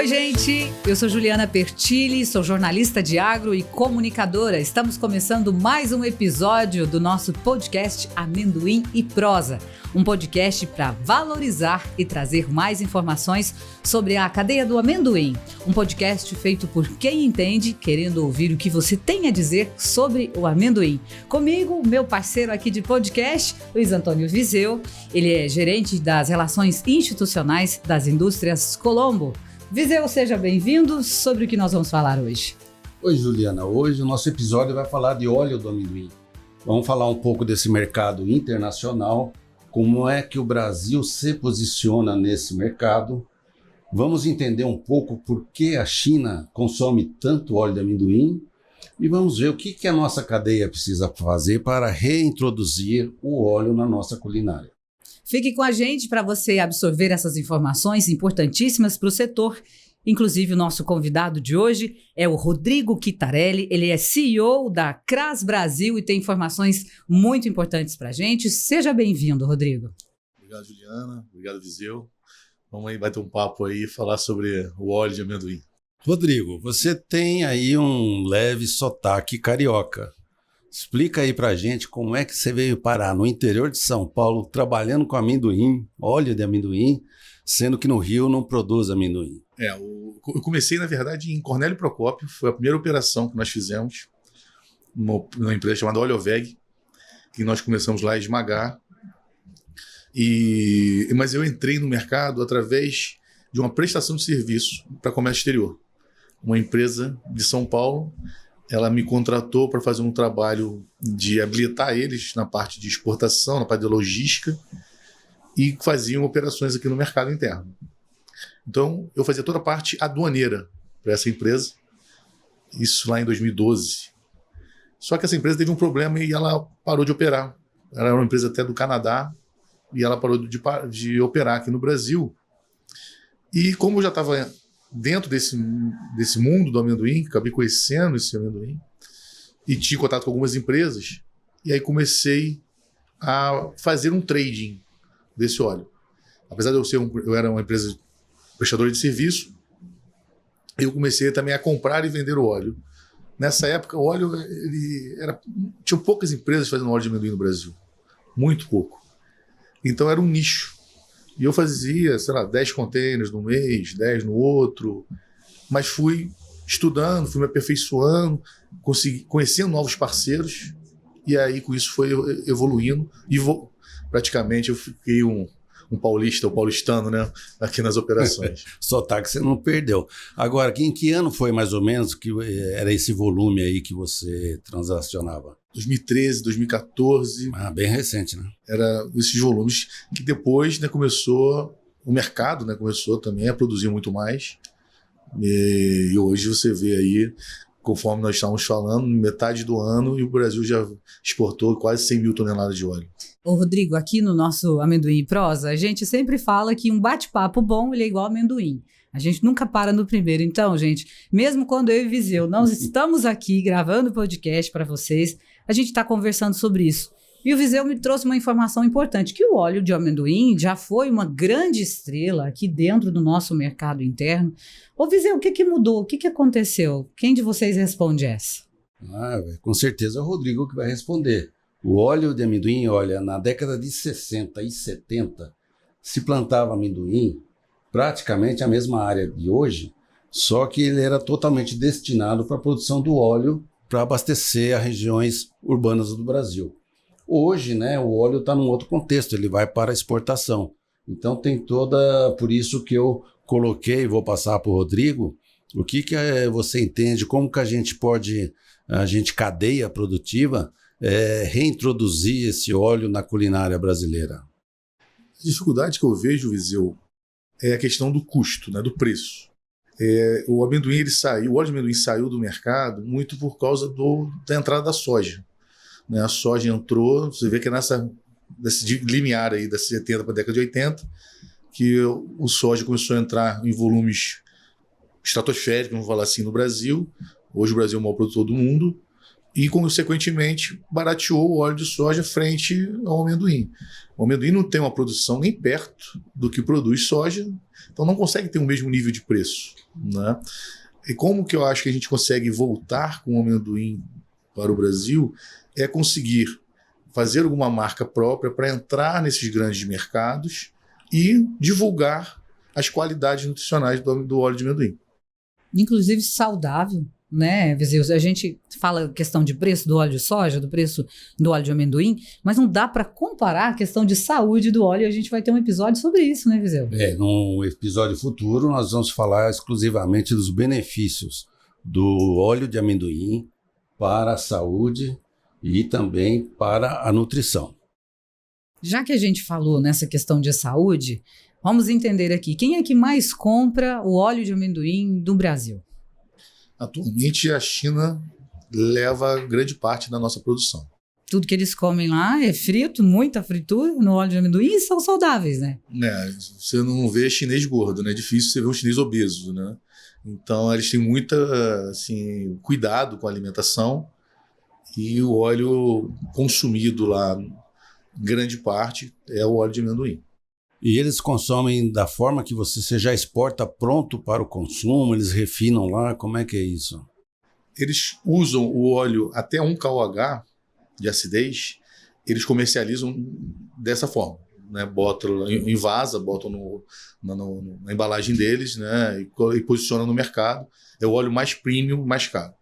Oi, gente! Eu sou Juliana Pertilli, sou jornalista de agro e comunicadora. Estamos começando mais um episódio do nosso podcast Amendoim e Prosa, um podcast para valorizar e trazer mais informações sobre a cadeia do amendoim. Um podcast feito por quem entende, querendo ouvir o que você tem a dizer sobre o amendoim. Comigo, meu parceiro aqui de podcast, Luiz Antônio Viseu. Ele é gerente das relações institucionais das indústrias Colombo. Viseu, seja bem-vindo. Sobre o que nós vamos falar hoje? Oi, Juliana. Hoje o nosso episódio vai falar de óleo do amendoim. Vamos falar um pouco desse mercado internacional, como é que o Brasil se posiciona nesse mercado. Vamos entender um pouco por que a China consome tanto óleo de amendoim e vamos ver o que a nossa cadeia precisa fazer para reintroduzir o óleo na nossa culinária. Fique com a gente para você absorver essas informações importantíssimas para o setor. Inclusive, o nosso convidado de hoje é o Rodrigo Chitarelli. Ele é CEO da CRAS Brasil e tem informações muito importantes para a gente. Seja bem-vindo, Rodrigo. Obrigado, Juliana. Obrigado, Viseu. Vamos aí bater um papo aí e falar sobre o óleo de amendoim. Rodrigo, você tem aí um leve sotaque carioca. Explica aí pra gente como é que você veio parar no interior de São Paulo trabalhando com amendoim, óleo de amendoim, sendo que no Rio não produz amendoim. Eu comecei, na verdade, em Cornélio Procópio. Foi a primeira operação que nós fizemos numa empresa chamada Oleoveg, que nós começamos lá a esmagar. Mas eu entrei no mercado através de uma prestação de serviço para comércio exterior. Uma empresa de São Paulo, ela me contratou para fazer um trabalho de habilitar eles na parte de exportação, na parte de logística, e faziam operações aqui no mercado interno. Então, eu fazia toda a parte aduaneira para essa empresa, isso lá em 2012. Só que essa empresa teve um problema e ela parou de operar. Ela era uma empresa até do Canadá, e ela parou de operar aqui no Brasil. E como eu já estava dentro desse mundo do amendoim, acabei conhecendo esse amendoim, e tinha contato com algumas empresas, e aí comecei a fazer um trading desse óleo. Apesar de eu era uma empresa prestadora de serviço, eu comecei também a comprar e vender o óleo. Nessa época, o óleo tinha poucas empresas fazendo óleo de amendoim no Brasil, muito pouco. Então era um nicho. E eu fazia, 10 containers no mês, 10 no outro, mas fui estudando, fui me aperfeiçoando, conhecendo novos parceiros, e aí com isso foi evoluindo, e praticamente eu fiquei um paulista, ou paulistano, né, aqui nas operações. Sotaque você não perdeu. Agora, em que ano foi mais ou menos que era esse volume aí que você transacionava? 2013, 2014. Bem recente, né? Era esses volumes que depois, né, o mercado, né, começou também a produzir muito mais. E hoje você vê aí, conforme nós estávamos falando, metade do ano e o Brasil já exportou quase 100 mil toneladas de óleo. Ô, Rodrigo, aqui no nosso Amendoim e Prosa, a gente sempre fala que um bate-papo bom ele é igual amendoim. A gente nunca para no primeiro. Então, gente, mesmo quando eu e Viseu não estamos aqui gravando podcast para vocês, a gente está conversando sobre isso. E o Viseu me trouxe uma informação importante, que o óleo de amendoim já foi uma grande estrela aqui dentro do nosso mercado interno. Ô, Viseu, o que mudou? O que aconteceu? Quem de vocês responde essa? Com certeza é o Rodrigo que vai responder. O óleo de amendoim, olha, na década de 60 e 70, se plantava amendoim praticamente a mesma área de hoje, só que ele era totalmente destinado para a produção do óleo para abastecer as regiões urbanas do Brasil. Hoje, né, o óleo está num outro contexto, ele vai para a exportação. Então tem por isso que eu coloquei, vou passar para o Rodrigo, o que você entende, como que a gente cadeia produtiva, reintroduzir esse óleo na culinária brasileira? A dificuldade que eu vejo, Viseu, é a questão do custo, né, do preço. O óleo de amendoim saiu do mercado muito por causa da entrada da soja. Né? A soja entrou, você vê que é nesse limiar aí das 70 para a década de 80, que o soja começou a entrar em volumes estratosféricos, vamos falar assim, no Brasil. Hoje o Brasil é o maior produtor do mundo, e, consequentemente, barateou o óleo de soja frente ao amendoim. O amendoim não tem uma produção nem perto do que produz soja, então não consegue ter o mesmo nível de preço, né? E como que eu acho que a gente consegue voltar com o amendoim para o Brasil é conseguir fazer alguma marca própria para entrar nesses grandes mercados e divulgar as qualidades nutricionais do óleo de amendoim. Inclusive saudável, né, Viseu? A gente fala questão de preço do óleo de soja, do preço do óleo de amendoim, mas não dá para comparar a questão de saúde do óleo. A gente vai ter um episódio sobre isso, né, Viseu? Num episódio futuro nós vamos falar exclusivamente dos benefícios do óleo de amendoim para a saúde e também para a nutrição. Já que a gente falou nessa questão de saúde, vamos entender aqui, quem é que mais compra o óleo de amendoim do Brasil? Atualmente, a China leva grande parte da nossa produção. Tudo que eles comem lá é frito, muita fritura no óleo de amendoim e são saudáveis, né? Você não vê chinês gordo, né? É difícil você ver um chinês obeso, né? Então, eles têm muito cuidado com a alimentação e o óleo consumido lá, grande parte, é o óleo de amendoim. E eles consomem da forma que você já exporta pronto para o consumo, eles refinam lá, como é que é isso? Eles usam o óleo até 1 kH de acidez, eles comercializam dessa forma, né? Botam em vasa, botam na embalagem deles, né? E posicionam no mercado. É o óleo mais premium, mais caro.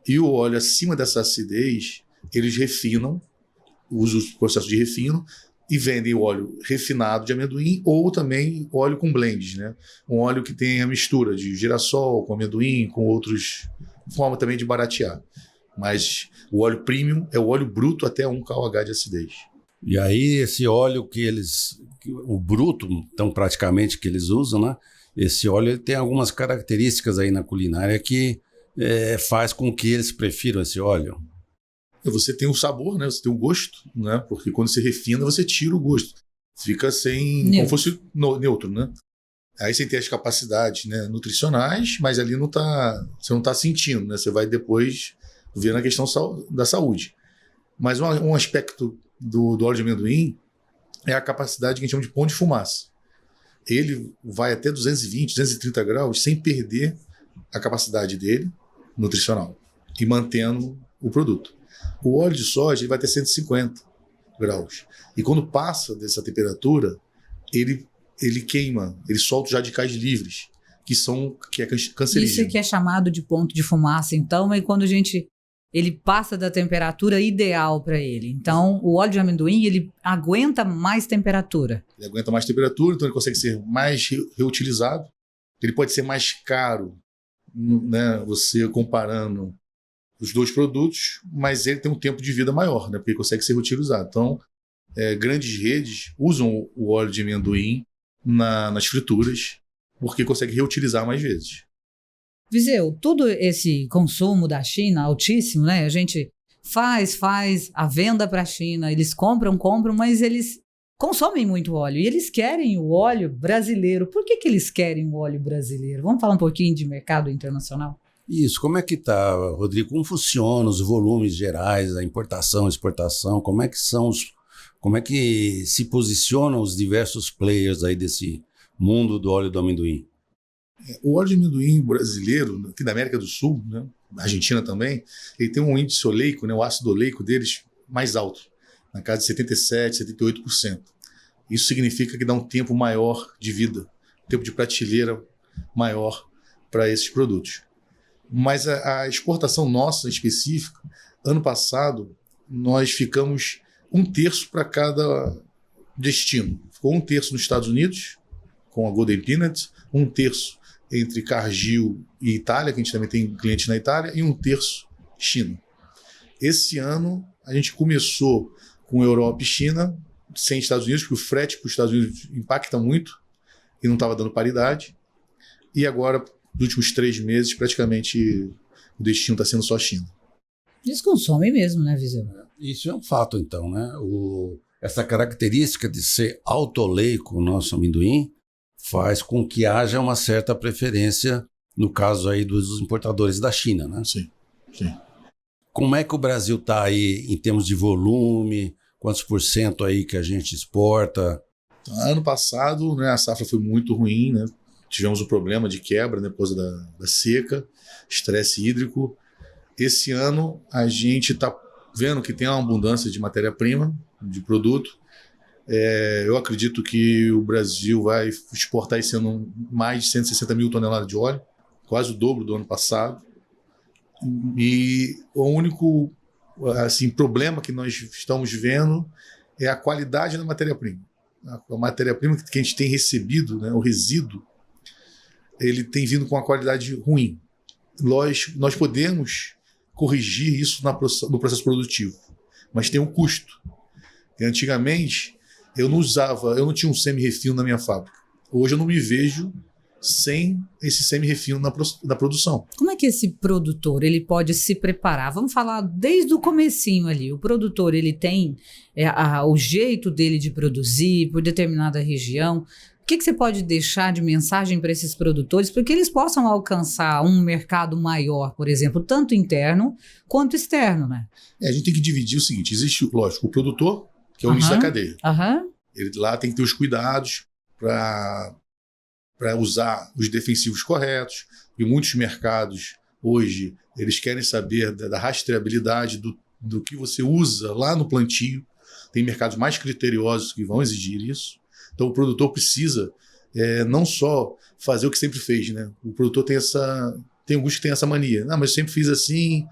E o óleo acima dessa acidez, eles refinam, usam o processo de refino, e vendem o óleo refinado de amendoim ou também óleo com blends, né? Um óleo que tem a mistura de girassol com amendoim, com outros, forma também de baratear. Mas o óleo premium é o óleo bruto até 1 kH de acidez. E aí esse óleo o bruto, então praticamente que eles usam, né? Esse óleo ele tem algumas características aí na culinária que faz com que eles prefiram esse óleo. Você tem o sabor, né? Você tem o gosto, né? Porque quando você refina, você tira o gosto. Fica como fosse neutro, né? Aí você tem as capacidades, né, nutricionais, mas ali você não está sentindo, né? Você vai depois ver na questão da saúde. Mas um aspecto do óleo de amendoim é a capacidade que a gente chama de pão de fumaça. Ele vai até 220, 230 graus sem perder a capacidade dele nutricional e mantendo o produto. O óleo de soja ele vai ter 150 graus. E quando passa dessa temperatura, ele queima, ele solta os radicais livres, que é cancerígeno. Isso que é chamado de ponto de fumaça, então, é quando ele passa da temperatura ideal para ele. Então, o óleo de amendoim, ele aguenta mais temperatura. Ele aguenta mais temperatura, então ele consegue ser mais reutilizado. Ele pode ser mais caro, né, você comparando os dois produtos, mas ele tem um tempo de vida maior, né, porque ele consegue ser reutilizado. Então, grandes redes usam o óleo de amendoim nas frituras, porque consegue reutilizar mais vezes. Viseu, todo esse consumo da China altíssimo, né? A gente faz a venda para a China, eles compram, mas eles consomem muito óleo e eles querem o óleo brasileiro. Por que eles querem o óleo brasileiro? Vamos falar um pouquinho de mercado internacional? Isso, como é que está, Rodrigo? Como funcionam os volumes gerais, a importação, exportação? Como é que se posicionam os diversos players aí desse mundo do óleo do amendoim? O óleo de amendoim brasileiro, aqui da América do Sul, né, na Argentina também, ele tem um índice oleico, né, o ácido oleico deles mais alto, na casa de 77%, 78%. Isso significa que dá um tempo maior de vida, um tempo de prateleira maior para esses produtos. Mas a exportação nossa específica, ano passado, nós ficamos 1/3 para cada destino. Ficou 1/3 nos Estados Unidos, com a Golden Peanut, 1/3 entre Cargill e Itália, que a gente também tem clientes na Itália, e 1/3 China. Esse ano, a gente começou com Europa e China, sem Estados Unidos, porque o frete para os Estados Unidos impacta muito, e não estava dando paridade. E agora, nos últimos 3 meses, praticamente o destino está sendo só China. Eles consomem mesmo, né, Viseu? Isso é um fato, então, né? Essa característica de ser autoleico, o nosso amendoim, faz com que haja uma certa preferência, no caso aí dos importadores da China, né? Sim, sim. Como é que o Brasil está aí em termos de volume? Quantos por cento aí que a gente exporta? Ano passado, né, a safra foi muito ruim, né? Tivemos o problema de quebra, né, por causa da seca, estresse hídrico. Esse ano a gente está vendo que tem uma abundância de matéria-prima, de produto. Eu acredito que o Brasil vai exportar esse ano mais de 160 mil toneladas de óleo, quase o dobro do ano passado. E o único problema que nós estamos vendo é a qualidade da matéria-prima. A matéria-prima que a gente tem recebido, né, o resíduo, ele tem vindo com uma qualidade ruim. Nós podemos corrigir isso no processo produtivo, mas tem um custo. E antigamente, eu não tinha um semi-refino na minha fábrica. Hoje eu não me vejo sem esse semi-refino na produção. Como é que esse produtor ele pode se preparar? Vamos falar desde o comecinho ali. O produtor ele tem o jeito dele de produzir por determinada região. O que você pode deixar de mensagem para esses produtores para que eles possam alcançar um mercado maior, por exemplo, tanto interno quanto externo, né? A gente tem que dividir o seguinte: existe, lógico, o produtor, que é o início da cadeia. Ele lá tem que ter os cuidados para usar os defensivos corretos, e muitos mercados hoje eles querem saber da rastreabilidade do que você usa lá no plantio. Tem mercados mais criteriosos que vão exigir isso. Então o produtor precisa não só fazer o que sempre fez, né? O produtor tem alguns que tem essa mania. Não, mas eu sempre fiz assim,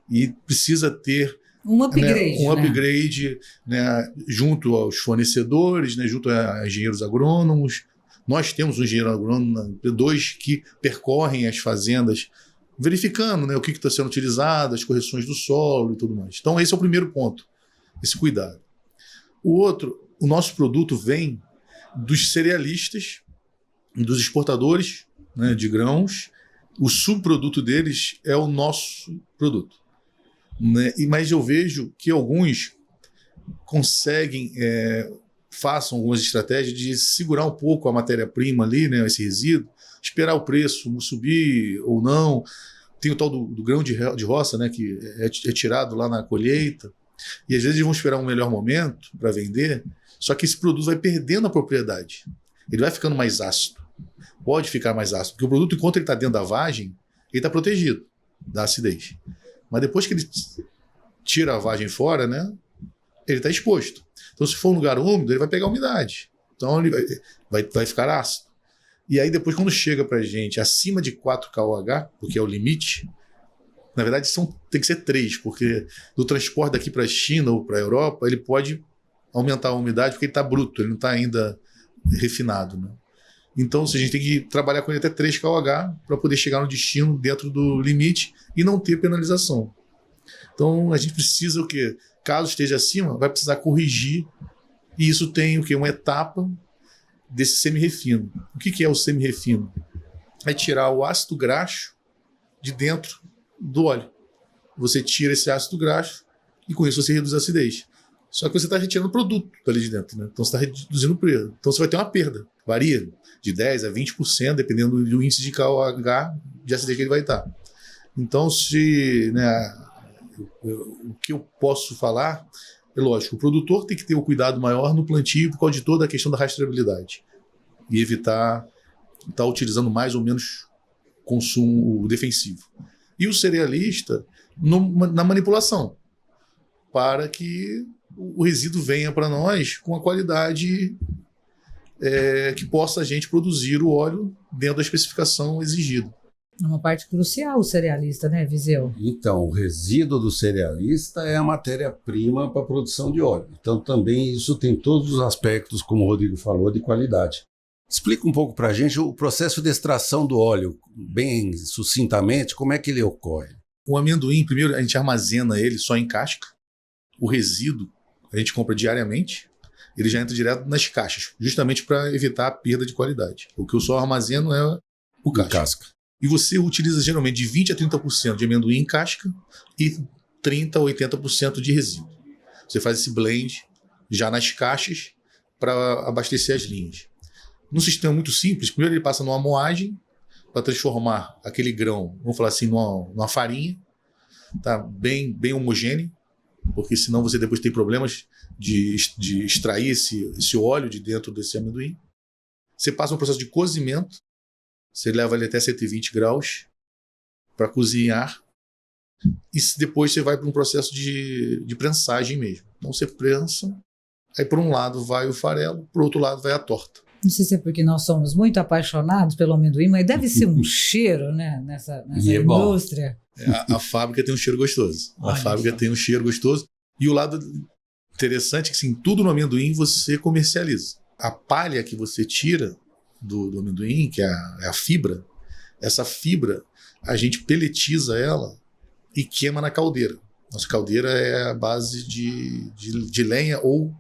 e precisa ter um upgrade, né, junto aos fornecedores, né, junto a engenheiros agrônomos. Nós temos um engenheiro agrônomo, dois que percorrem as fazendas, verificando, né, o que está sendo utilizado, as correções do solo e tudo mais. Então esse é o primeiro ponto, esse cuidado. O outro, o nosso produto vem dos cerealistas, dos exportadores, né, de grãos. O subproduto deles é o nosso produto, né? Mas eu vejo que alguns conseguem, façam algumas estratégias de segurar um pouco a matéria-prima ali, né, esse resíduo, esperar o preço subir ou não. Tem o tal do grão de roça, né, que é tirado lá na colheita, e às vezes eles vão esperar um melhor momento para vender, só que esse produto vai perdendo a propriedade. Ele vai ficando mais ácido. Pode ficar mais ácido, porque o produto, enquanto ele está dentro da vagem, ele está protegido da acidez. Mas depois que ele tira a vagem fora, né, ele está exposto. Então, se for um lugar úmido, ele vai pegar umidade. Então, ele vai ficar ácido. E aí, depois, quando chega para a gente acima de 4 kOH, porque é o limite, na verdade, tem que ser 3, porque do transporte daqui para a China ou para a Europa, ele pode aumentar a umidade porque ele está bruto, ele não está ainda refinado, né? Então, a gente tem que trabalhar com ele até 3 kOH para poder chegar no destino dentro do limite e não ter penalização. Então, a gente precisa o quê? Caso esteja acima, vai precisar corrigir, e isso tem o quê? Uma etapa desse semi-refino. O que é o semi-refino? É tirar o ácido graxo de dentro do óleo. Você tira esse ácido graxo e com isso você reduz a acidez. Só que você está retirando o produto dali de dentro, né? Então você está reduzindo o preço. Então você vai ter uma perda. Varia de 10% a 20%, dependendo do índice de kOH de acidez que ele vai estar. Então, o que eu posso falar é lógico, o produtor tem que ter um cuidado maior no plantio por causa de toda a questão da rastreabilidade e evitar estar utilizando mais ou menos consumo defensivo. E o cerealista na manipulação, para que o resíduo venha para nós com a qualidade que possa a gente produzir o óleo dentro da especificação exigida. É uma parte crucial o cerealista, né, Viseu? Então, o resíduo do cerealista é a matéria-prima para a produção de óleo. Então, também isso tem todos os aspectos, como o Rodrigo falou, de qualidade. Explica um pouco para a gente o processo de extração do óleo, bem sucintamente, como é que ele ocorre? O amendoim, primeiro, a gente armazena ele só em casca. O resíduo a gente compra diariamente. Ele já entra direto nas caixas, justamente para evitar a perda de qualidade. O que eu só armazeno é o casca. E você utiliza geralmente de 20% a 30% de amendoim em casca e 30% a 80% de resíduo. Você faz esse blend já nas caixas para abastecer as linhas. Num sistema muito simples, primeiro ele passa numa moagem para transformar aquele grão, vamos falar assim, numa farinha. está bem homogêneo, porque senão você depois tem problemas de extrair esse óleo de dentro desse amendoim. Você passa um processo de cozimento, você leva ele até 120 graus para cozinhar, e depois você vai para um processo de prensagem mesmo. Então você prensa, aí por um lado vai o farelo, por outro lado vai a torta. Não sei se é porque nós somos muito apaixonados pelo amendoim, mas deve ser um cheiro, né, nessa indústria. A fábrica tem um cheiro gostoso. A fábrica tem um cheiro gostoso. E o lado interessante é que, assim, tudo no amendoim você comercializa. A palha que você tira do amendoim, que é a fibra, essa fibra a gente peletiza ela e queima na caldeira. Nossa caldeira é a base de lenha ou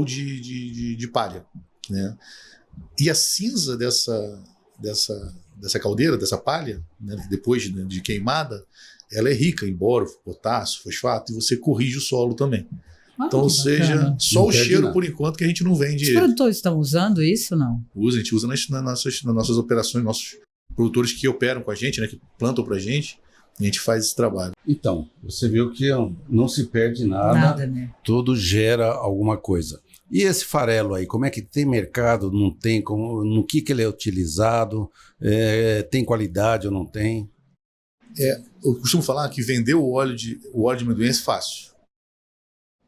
de palha, né? E a cinza dessa caldeira, dessa palha, né, depois de queimada, ela é rica em boro, potássio, fosfato, e você corrige o solo também. Então, ou seja, só o cheiro, por enquanto, que a gente não vende. Os produtores estão usando isso, não? A gente usa nas nossas operações, nossos produtores que operam com a gente, né, que plantam para a gente faz esse trabalho. Então, você viu que não se perde nada, né? Tudo gera alguma coisa. E esse farelo aí, como é que tem mercado, não tem, no que ele é utilizado, tem qualidade ou não tem? Eu costumo falar que vender o óleo de amendoim é fácil.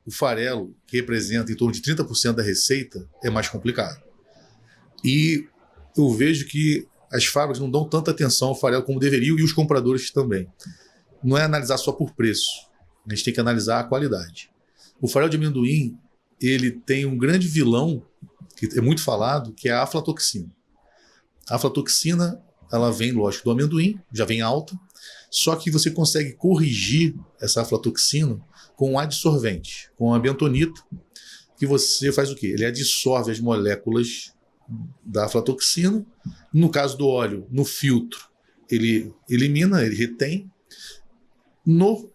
O farelo, que representa em torno de 30% da receita, é mais complicado. E eu vejo que as fábricas não dão tanta atenção ao farelo como deveriam, e os compradores também. Não é analisar só por preço, a gente tem que analisar a qualidade. O farelo de amendoim, ele tem um grande vilão, que é muito falado, que é a aflatoxina. A aflatoxina, ela vem, lógico, do amendoim, já vem alta, só que você consegue corrigir essa aflatoxina com um adsorvente, com a bentonita, que você faz o quê? Ele adsorve as moléculas da aflatoxina. No caso do óleo, no filtro, ele elimina, ele retém. No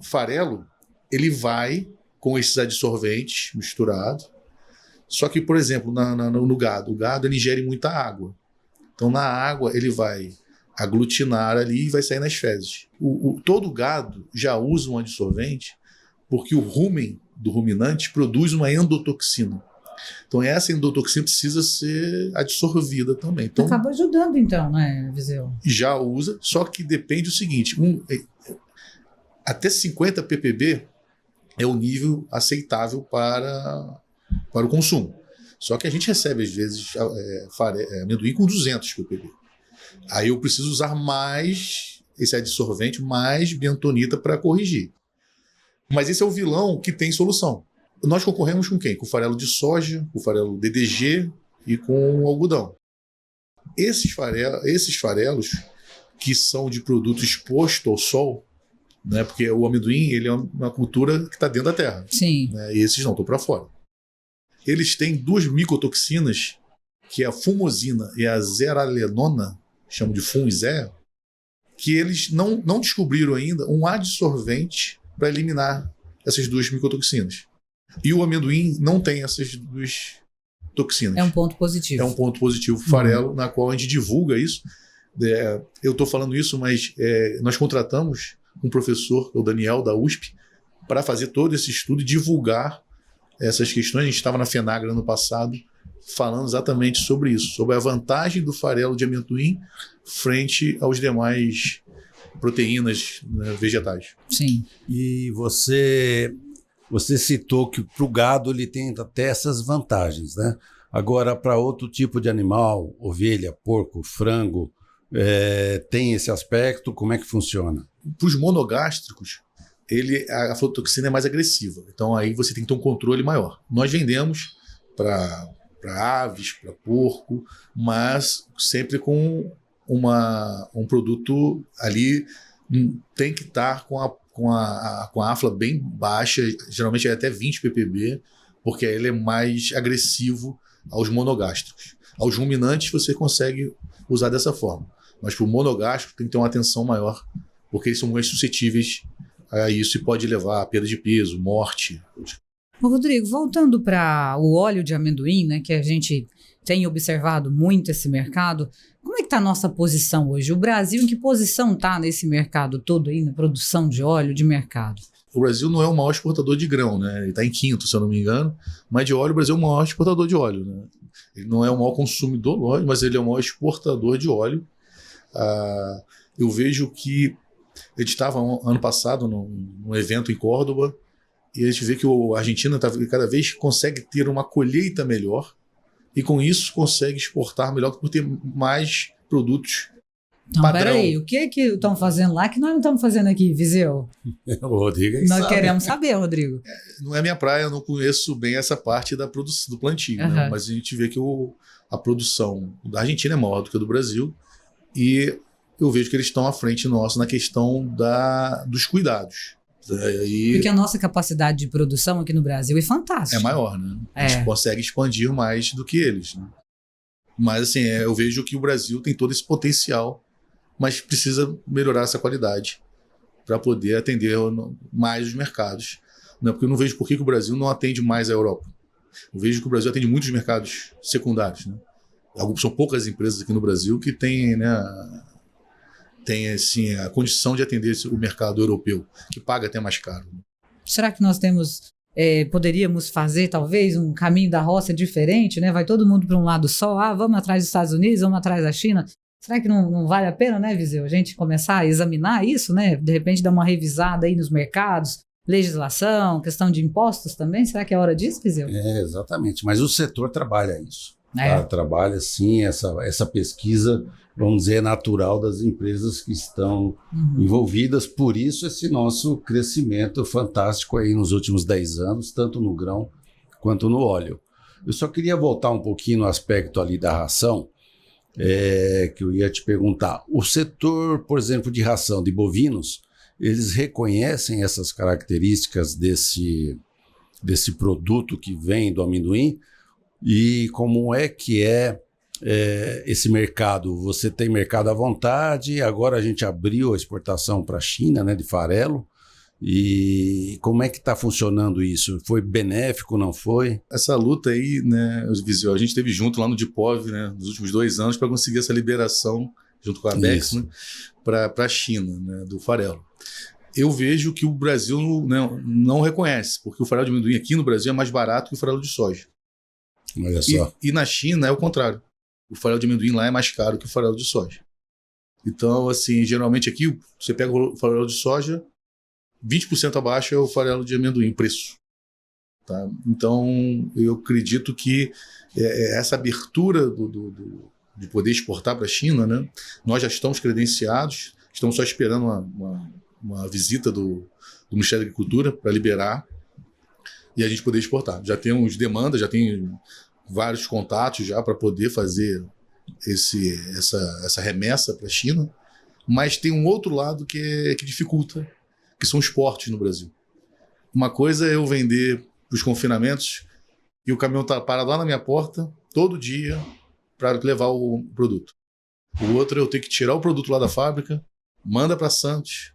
farelo, ele vai com esses adsorventes misturados. Só que, por exemplo, no gado, o gado ele ingere muita água. Então, na água, ele vai aglutinar ali e vai sair nas fezes. Todo gado já usa um adsorvente porque o rumen do ruminante produz uma endotoxina. Então, essa endotoxina precisa ser adsorvida também. Então, acaba ajudando, então, né, Viseu? Já usa, só que depende do seguinte: até 50 ppb é o nível aceitável para o consumo. Só que a gente recebe, às vezes, amendoim com 200 ppb. Aí eu preciso usar mais esse adsorvente, mais bentonita para corrigir. Mas esse é o vilão que tem solução. Nós concorremos com quem? Com o farelo de soja, com o farelo DDG e com o algodão. Esses farelos, que são de produto exposto ao sol, né, porque o amendoim ele é uma cultura que está dentro da terra. Sim. Né, e esses não, estão para fora. Eles têm duas micotoxinas, que é a fumosina e a zeralenona, chamam de fum e zé, que eles não descobriram ainda um adsorvente para eliminar essas duas micotoxinas. E o amendoim não tem essas duas toxinas. É um ponto positivo. É um ponto positivo farelo, na qual a gente divulga isso. Eu estou falando isso, mas nós contratamos um professor, o Daniel, da USP, para fazer todo esse estudo e divulgar essas questões. A gente estava na FENAGRA ano passado falando exatamente sobre isso, sobre a vantagem do farelo de amendoim frente aos demais proteínas, né, vegetais. Sim. E você citou que para o gado ele tem até essas vantagens, né? Agora, para outro tipo de animal, ovelha, porco, frango, tem esse aspecto? Como é que funciona? Para os monogástricos, a aflatoxina é mais agressiva. Então, aí você tem que ter um controle maior. Nós vendemos para aves, para porco, mas sempre com um produto ali, tem que estar com a afla bem baixa, geralmente é até 20 ppb, porque ele é mais agressivo aos monogástricos. Aos ruminantes você consegue usar dessa forma, mas para o monogástrico tem que ter uma atenção maior, porque eles são mais suscetíveis a isso e pode levar a perda de peso, morte. Rodrigo, voltando para o óleo de amendoim, né, que a gente tem observado muito esse mercado, Como é que está a nossa posição hoje? O Brasil, em que posição está nesse mercado todo aí, na produção de óleo de mercado? O Brasil não é o maior exportador de grão, né? Ele está em quinto, se eu não me engano, mas de óleo o Brasil é o maior exportador de óleo, né? Ele não é o maior consumidor, lógico, mas ele é o maior exportador de óleo. Eu vejo que a gente estava ano passado num evento em Córdoba e a gente vê que a Argentina cada vez consegue ter uma colheita melhor e com isso consegue exportar melhor por ter mais produtos. Não, peraí, o que estão fazendo lá que nós não estamos fazendo aqui, Viseu? O Rodrigo Nós sabe. Queremos saber, Rodrigo. Não é minha praia, eu não conheço bem essa parte da produção do plantio, né? Mas a gente vê que a produção da Argentina é maior do que a do Brasil e eu vejo que eles estão à frente nossa na questão dos cuidados. Porque a nossa capacidade de produção aqui no Brasil é fantástica. É maior, né? A gente consegue expandir mais do que eles, né? Mas assim, eu vejo que o Brasil tem todo esse potencial, mas precisa melhorar essa qualidade para poder atender mais os mercados. Né? Porque eu não vejo por que o Brasil não atende mais a Europa. Eu vejo que o Brasil atende muitos mercados secundários. Né? São poucas empresas aqui no Brasil que têm, né, assim, a condição de atender o mercado europeu, que paga até mais caro. Será que nós poderíamos fazer talvez um caminho da roça diferente? Né? Vai todo mundo para um lado só, vamos atrás dos Estados Unidos, vamos atrás da China. Será que não vale a pena, né, Viseu, a gente começar a examinar isso, né? De repente dar uma revisada aí nos mercados, legislação, questão de impostos também? Será que é hora disso, Viseu? Exatamente, mas o setor trabalha isso. Tá? Trabalha, sim, essa pesquisa, vamos dizer, natural das empresas que estão envolvidas. Por isso, esse nosso crescimento fantástico aí nos últimos 10 anos, tanto no grão quanto no óleo. Eu só queria voltar um pouquinho no aspecto ali da ração, que eu ia te perguntar. O setor, por exemplo, de ração de bovinos, eles reconhecem essas características desse produto que vem do amendoim? E como é que esse mercado? Você tem mercado à vontade, agora a gente abriu a exportação para a China, né, de farelo, e como é que está funcionando isso? Foi benéfico, não foi? Essa luta aí, né, Viseu, a gente esteve junto lá no Dipov, né, nos últimos 2 anos para conseguir essa liberação, junto com a Abex, né, para a China, né, do farelo. Eu vejo que o Brasil, né, não reconhece, porque o farelo de amendoim aqui no Brasil é mais barato que o farelo de soja. Olha só. E na China é o contrário. O farelo de amendoim lá é mais caro que o farelo de soja. Então, assim, geralmente aqui, você pega o farelo de soja, 20% abaixo é o farelo de amendoim, o preço. Tá? Então, eu acredito que essa abertura de poder exportar para a China, né? Nós já estamos credenciados, estamos só esperando uma visita do Ministério da Agricultura para liberar e a gente poder exportar. Já temos demandas, já tem vários contatos já para poder fazer essa remessa para a China, mas tem um outro lado que dificulta, que são os portos no Brasil. Uma coisa é eu vender para os confinamentos e o caminhão está parado lá na minha porta todo dia para levar o produto. O outro é eu ter que tirar o produto lá da fábrica, manda para Santos,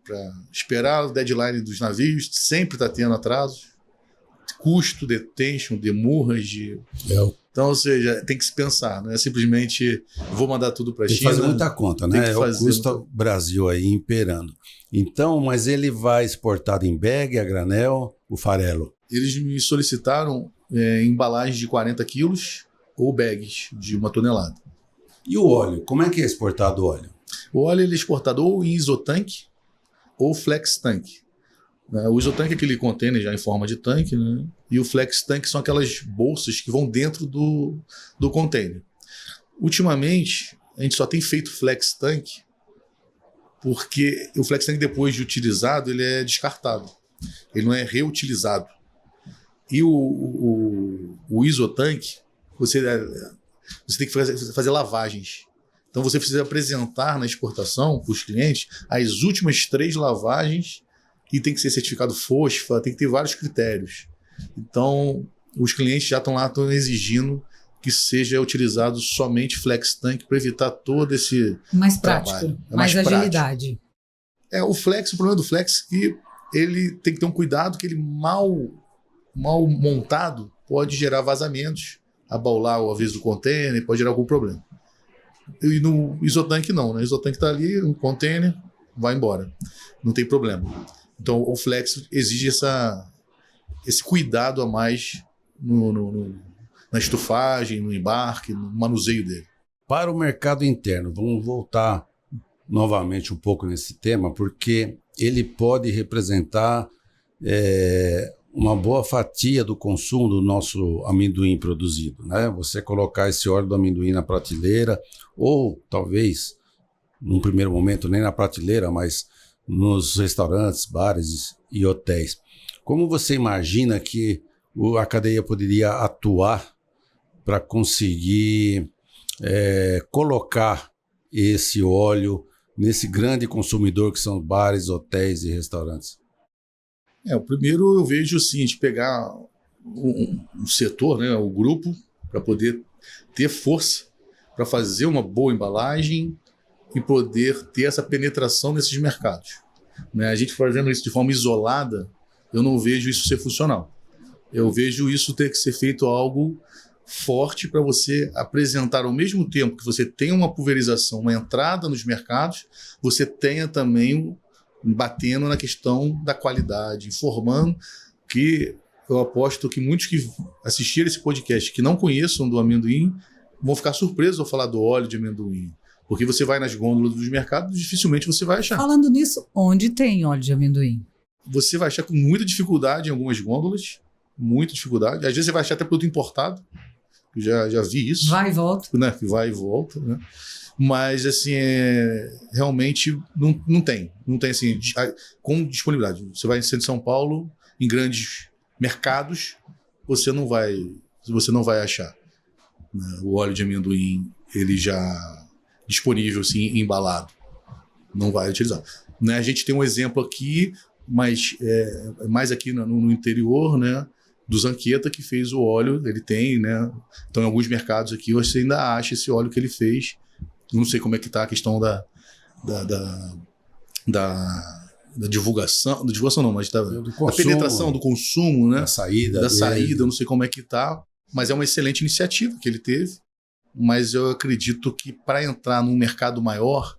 para esperar o deadline dos navios, sempre está tendo atrasos, custo, detention, demurrage. Então, ou seja, tem que se pensar, não é simplesmente vou mandar tudo para a China. Tem que fazer muita conta, né? É o custo Brasil aí imperando. Então, mas ele vai exportado em bag, a granel, o farelo? Eles me solicitaram embalagens de 40 quilos ou bags de 1 tonelada. E o óleo? Como é que é exportado o óleo? O óleo ele é exportado ou em isotanque ou flex tanque. O isotanque é aquele container já em forma de tanque, né? E o flex tank são aquelas bolsas que vão dentro do container. Ultimamente, a gente só tem feito flex tank porque o flex tank, depois de utilizado, ele é descartado. Ele não é reutilizado. E o isotanque, você tem que fazer lavagens. Então, você precisa apresentar na exportação para os clientes as últimas 3 lavagens e tem que ser certificado FOSFA, tem que ter vários critérios. Então, os clientes já estão exigindo que seja utilizado somente flex tank para evitar todo esse mais trabalho. Prático, mais agilidade. O problema do flex é que ele tem que ter um cuidado, que ele mal montado pode gerar vazamentos, abaular o aviso do container, pode gerar algum problema. E no isotanque não, né? O isotanque está ali, um container, vai embora. Não tem problema. Então o flex exige esse cuidado a mais na estufagem, no embarque, no manuseio dele. Para o mercado interno, vamos voltar novamente um pouco nesse tema, porque ele pode representar uma boa fatia do consumo do nosso amendoim produzido, né? Você colocar esse óleo do amendoim na prateleira, ou talvez, num primeiro momento, nem na prateleira, mas nos restaurantes, bares e hotéis. Como você imagina que a cadeia poderia atuar para conseguir colocar esse óleo nesse grande consumidor que são bares, hotéis e restaurantes? O primeiro eu vejo assim, de pegar um setor, né, o grupo, para poder ter força para fazer uma boa embalagem e poder ter essa penetração nesses mercados. Né? A gente fazendo isso de forma isolada, eu não vejo isso ser funcional. Eu vejo isso ter que ser feito algo forte para você apresentar ao mesmo tempo que você tem uma pulverização, uma entrada nos mercados, você tenha também batendo na questão da qualidade, informando que eu aposto que muitos que assistiram esse podcast que não conheçam do amendoim vão ficar surpresos ao falar do óleo de amendoim. Porque você vai nas gôndolas dos mercados, dificilmente você vai achar. Falando nisso, onde tem óleo de amendoim? Você vai achar com muita dificuldade em algumas gôndolas, muita dificuldade. Às vezes você vai achar até produto importado, já vi isso. Vai e volta. Né? Vai e volta, né? Mas, assim, realmente não tem assim, com disponibilidade. Você vai em centro de São Paulo, em grandes mercados, você não vai achar, né? O óleo de amendoim, ele já disponível, assim, embalado. Não vai utilizar. Né? A gente tem um exemplo aqui, mas mais aqui no interior, né? Do Zanqueta, que fez o óleo, ele tem, né? Então, em alguns mercados aqui, você ainda acha esse óleo que ele fez. Eu não sei como é que está a questão da divulgação não, mas da penetração, do consumo, né? Da saída, eu não sei como é que está, mas é uma excelente iniciativa que ele teve, mas eu acredito que para entrar num mercado maior,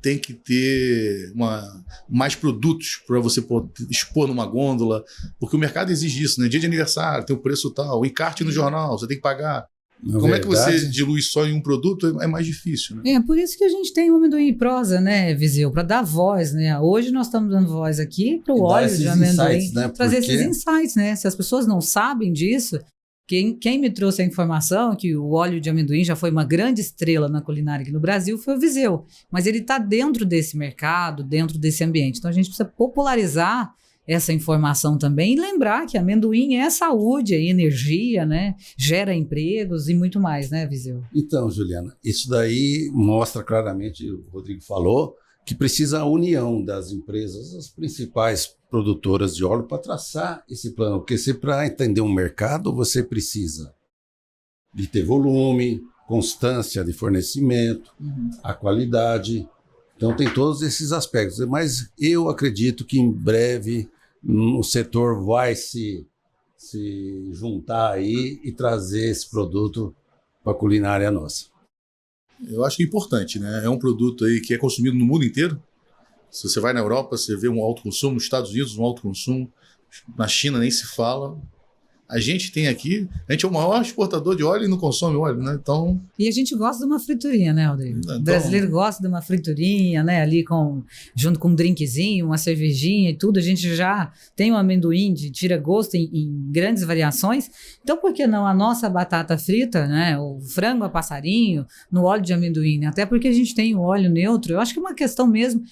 tem que ter mais produtos para você poder expor numa gôndola, porque o mercado exige isso, né? Dia de aniversário, tem o preço tal, o encarte no jornal, você tem que pagar. Como é que você dilui só em um produto? É mais difícil, né? Por isso que a gente tem o amendoim em prosa, né, Viseu? Para dar voz, né? Hoje nós estamos dando voz aqui para o óleo de amendoim, insights, né? Trazer esses insights, né? Se as pessoas não sabem disso, quem me trouxe a informação que o óleo de amendoim já foi uma grande estrela na culinária aqui no Brasil foi o Viseu. Mas ele está dentro desse mercado, dentro desse ambiente. Então a gente precisa popularizar essa informação também e lembrar que amendoim é saúde, é energia, né? Gera empregos e muito mais, né, Viseu? Então, Juliana, isso daí mostra claramente, o Rodrigo falou, que precisa a união das empresas, as principais produtoras de óleo, para traçar esse plano. Porque se para entender um mercado, você precisa de ter volume, constância de fornecimento, a qualidade. Então tem todos esses aspectos. Mas eu acredito que em breve o setor vai se juntar aí e trazer esse produto para a culinária nossa. Eu acho que é importante, né? É um produto aí que é consumido no mundo inteiro. Se você vai na Europa, você vê um alto consumo, nos Estados Unidos um alto consumo, na China nem se fala. A gente tem aqui, a gente é o maior exportador de óleo e não consome óleo, né? Então... E a gente gosta de uma friturinha, né, Rodrigo? Então... O brasileiro gosta de uma friturinha, né? Ali junto com um drinkzinho, uma cervejinha e tudo. A gente já tem um amendoim de tira-gosto em grandes variações. Então, por que não a nossa batata frita, né? O frango a passarinho, no óleo de amendoim, né? Até porque a gente tem o óleo neutro. Eu acho que é uma questão mesmo...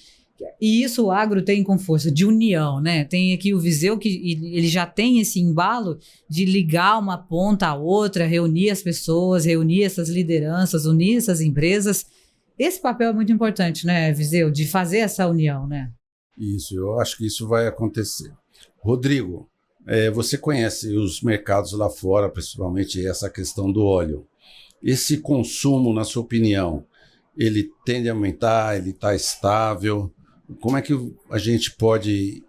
E isso o agro tem com força, de união, né? Tem aqui o Viseu que ele já tem esse embalo de ligar uma ponta à outra, reunir as pessoas, reunir essas lideranças, unir essas empresas. Esse papel é muito importante, né, Viseu? De fazer essa união, né? Isso, eu acho que isso vai acontecer. Rodrigo, você conhece os mercados lá fora, principalmente essa questão do óleo. Esse consumo, na sua opinião, ele tende a aumentar, ele está estável? Como é que a gente pode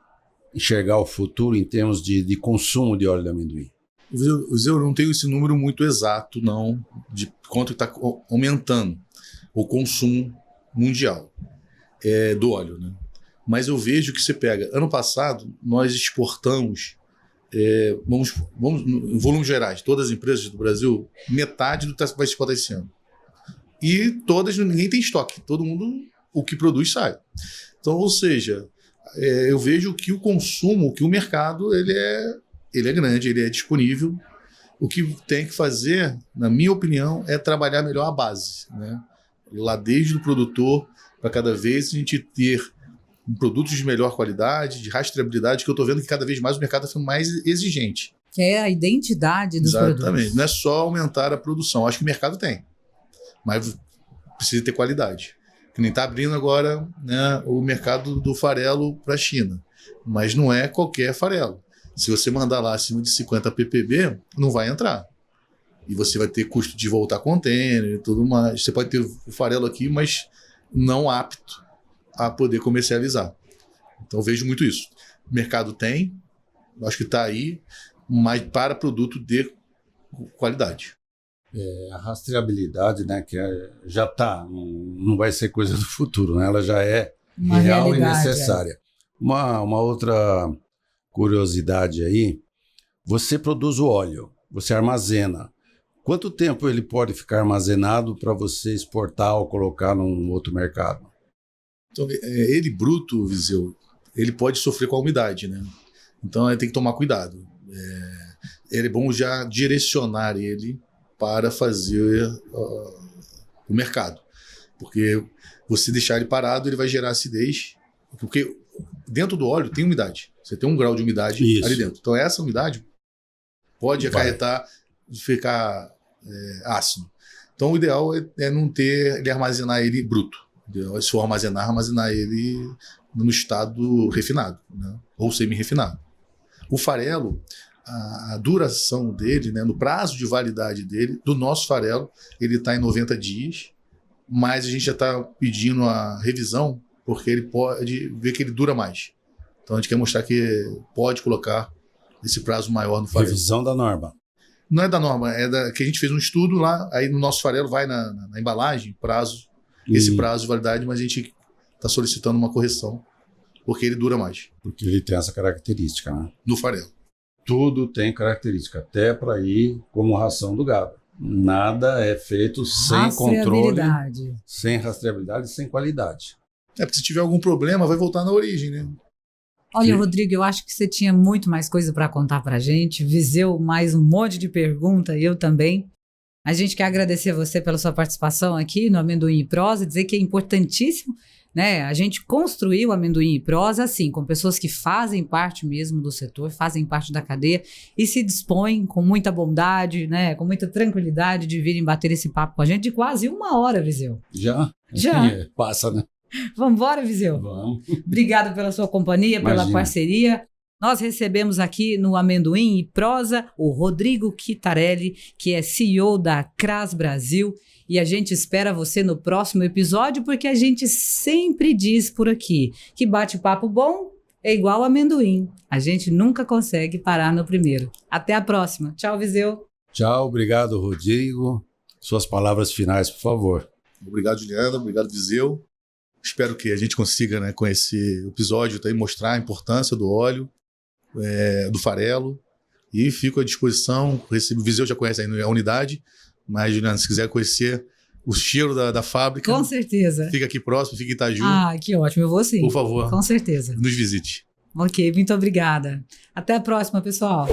enxergar o futuro em termos de consumo de óleo de amendoim? Eu não tenho esse número muito exato, não, de quanto está aumentando. o consumo mundial do óleo, né? Mas eu vejo que você pega... Ano passado, nós exportamos, vamos em volumes gerais, todas as empresas do Brasil, metade do que vai exportar esse ano. E todas, ninguém tem estoque. Todo mundo, o que produz, sai. Então, ou seja, eu vejo que o consumo, que o mercado, ele é grande, ele é disponível. O que tem que fazer, na minha opinião, é trabalhar melhor a base, né? Lá desde o produtor, para cada vez a gente ter produtos de melhor qualidade, de rastreabilidade, que eu estou vendo que cada vez mais o mercado está ficando mais exigente. Que é a identidade dos produtos. Exatamente. Não é só aumentar a produção. Acho que o mercado tem, mas precisa ter qualidade. Que nem está abrindo agora, né, o mercado do farelo para a China. Mas não é qualquer farelo. Se você mandar lá acima de 50 ppb, não vai entrar. E você vai ter custo de voltar container e tudo mais. Você pode ter o farelo aqui, mas não apto a poder comercializar. Então, eu vejo muito isso. O mercado tem, acho que está aí, mas para produto de qualidade. A rastreabilidade, né, que já está, não vai ser coisa do futuro, né? Ela já é Uma real e realidade, necessária. Uma outra curiosidade aí, você produz o óleo, você armazena. Quanto tempo ele pode ficar armazenado para você exportar ou colocar num outro mercado? Então, ele bruto, Viseu, ele pode sofrer com a umidade, né? Então, tem que tomar cuidado. É bom já direcionar ele para fazer o mercado. Porque você deixar ele parado, ele vai gerar acidez. Porque dentro do óleo tem umidade. Você tem um grau de umidade ali dentro. Então, essa umidade pode acarretar de ficar ácido. Então, o ideal é não ter, ele armazenar ele bruto. Se for armazenar ele no estado refinado, né? Ou semi-refinado. O farelo, a duração dele, né, no prazo de validade dele, do nosso farelo, ele está em 90 dias, mas a gente já está pedindo a revisão, porque ele pode ver que ele dura mais. Então a gente quer mostrar que pode colocar esse prazo maior no farelo. Revisão da norma. Não é da norma, que a gente fez um estudo lá, aí no nosso farelo vai na embalagem, esse prazo de validade, mas a gente está solicitando uma correção, porque ele dura mais. Porque ele tem essa característica, né? No farelo. Tudo tem característica, até para ir como ração do gado. Nada é feito sem controle, sem rastreabilidade, sem qualidade. Porque se tiver algum problema, vai voltar na origem, né? Olha, Rodrigo, eu acho que você tinha muito mais coisa para contar para a gente. Viseu, mais um monte de pergunta, eu também. A gente quer agradecer a você pela sua participação aqui no Amendoim e Prosa, dizer que é importantíssimo, né? A gente construiu o Amendoim e Prosa assim, com pessoas que fazem parte mesmo do setor, fazem parte da cadeia e se dispõem com muita bondade, né? Com muita tranquilidade de virem bater esse papo com a gente de quase 1 hora, Viseu. Já? Passa, né? Vamos embora, Viseu? Vamos. Obrigado pela sua companhia, pela parceria. Nós recebemos aqui no Amendoim e Prosa o Rodrigo Chitarelli, que é CEO da CRAS Brasil, e a gente espera você no próximo episódio, porque a gente sempre diz por aqui que bate-papo bom é igual amendoim. A gente nunca consegue parar no primeiro. Até a próxima. Tchau, Viseu. Tchau, obrigado, Rodrigo. Suas palavras finais, por favor. Obrigado, Juliana. Obrigado, Viseu. Espero que a gente consiga, né, com esse episódio, mostrar a importância do óleo, do farelo, e fico à disposição. O Viseu já conhece a unidade, mas, Juliana, se quiser conhecer o cheiro da fábrica, com certeza, fica aqui próximo, fica em Itaju. Que ótimo, eu vou sim. Por favor, com certeza. nos visite. Ok, muito obrigada. Até a próxima, pessoal.